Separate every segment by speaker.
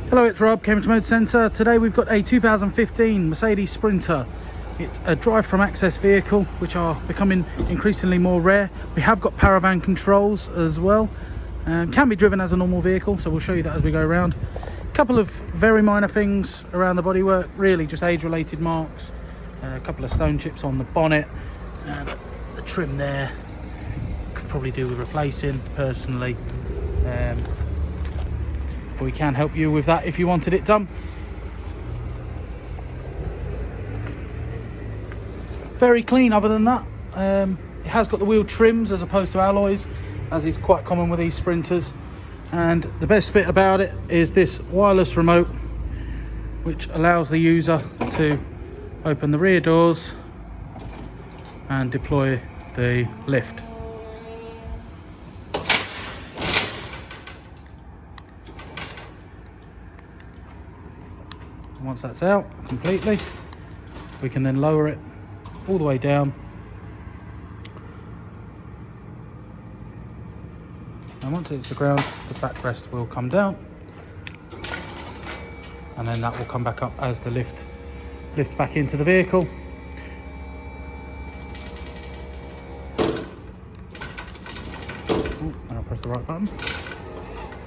Speaker 1: Hello, it's Rob, Cambridge Motor Centre. Today we've got a 2015 Mercedes Sprinter. It's a drive from access vehicle, which are becoming increasingly more rare. We have got paravan controls as well. Can be driven as a normal vehicle, so we'll show you that as we go around. A couple of very minor things around the bodywork, really just age-related marks. A couple of stone chips on the bonnet, and the trim there could probably do with replacing personally. But we can help you with that if you wanted it done. Very clean other than that. It has got the wheel trims as opposed to alloys, as is quite common with these Sprinters. And the best bit about it is this wireless remote, which allows the user to open the rear doors and deploy the lift. Once that's out completely, we can then lower it all the way down, and once it hits the ground, the backrest will come down, and then that will come back up as the lift lifts back into the vehicle. And I'll press the right button,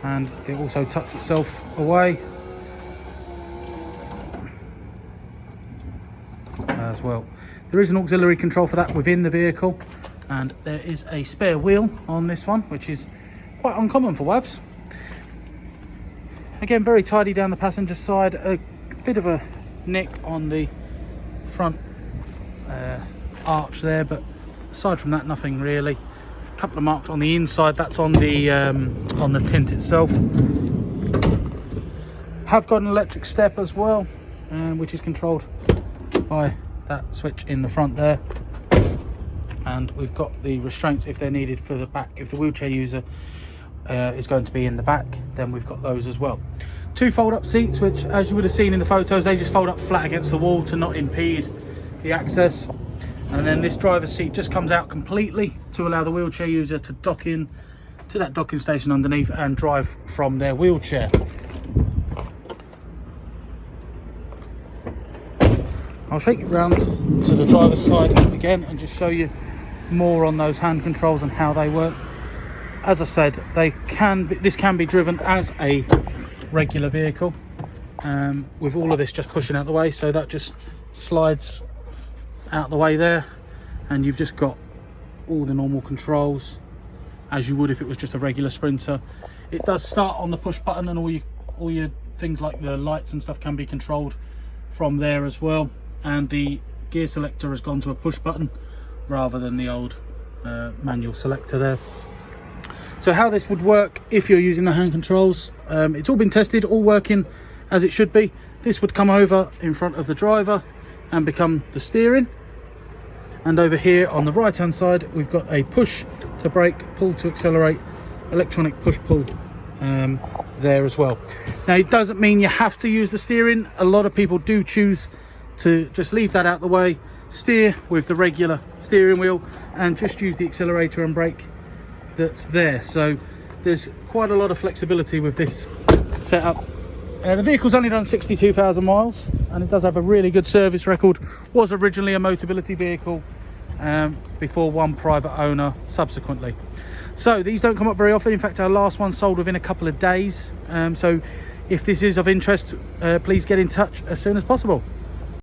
Speaker 1: and it also tucks itself away as well. There is an auxiliary control for that within the vehicle, and there is a spare wheel on this one, which is quite uncommon for WAVs. Again, very tidy down the passenger side, a bit of a nick on the front arch there, but aside from that, nothing really. A couple of marks on the inside, that's on the tint itself. Have got an electric step as well, which is controlled by that switch in the front there, and we've got the restraints if they're needed for the back. If the wheelchair user is going to be in the back, then we've got those as well. Two fold-up seats, which, as you would have seen in the photos, they just fold up flat against the wall to not impede the access. And then this driver's seat just comes out completely to allow the wheelchair user to dock in to that docking station underneath and drive from their wheelchair. I'll shake it round to the driver's side again and just show you more on those hand controls and how they work. As I said, this can be driven as a regular vehicle, with all of this just pushing out the way, so that just slides out the way there, and you've just got all the normal controls as you would if it was just a regular Sprinter. It does start on the push button, and all your things like the lights and stuff can be controlled from there as well. And the gear selector has gone to a push button rather than the old manual selector there. So how this would work if you're using the hand controls, it's all been tested, all working as it should be. This would come over in front of the driver and become the steering, and over here on the right hand side we've got a push to brake, pull to accelerate, electronic push pull there as well. Now, it doesn't mean you have to use the steering. A lot of people do choose to just leave that out the way, steer with the regular steering wheel, and just use the accelerator and brake that's there. So there's quite a lot of flexibility with this setup. The vehicle's only done 62,000 miles, and it does have a really good service record. Was originally a Motability vehicle before one private owner subsequently. So these don't come up very often. In fact, our last one sold within a couple of days. So if this is of interest, please get in touch as soon as possible.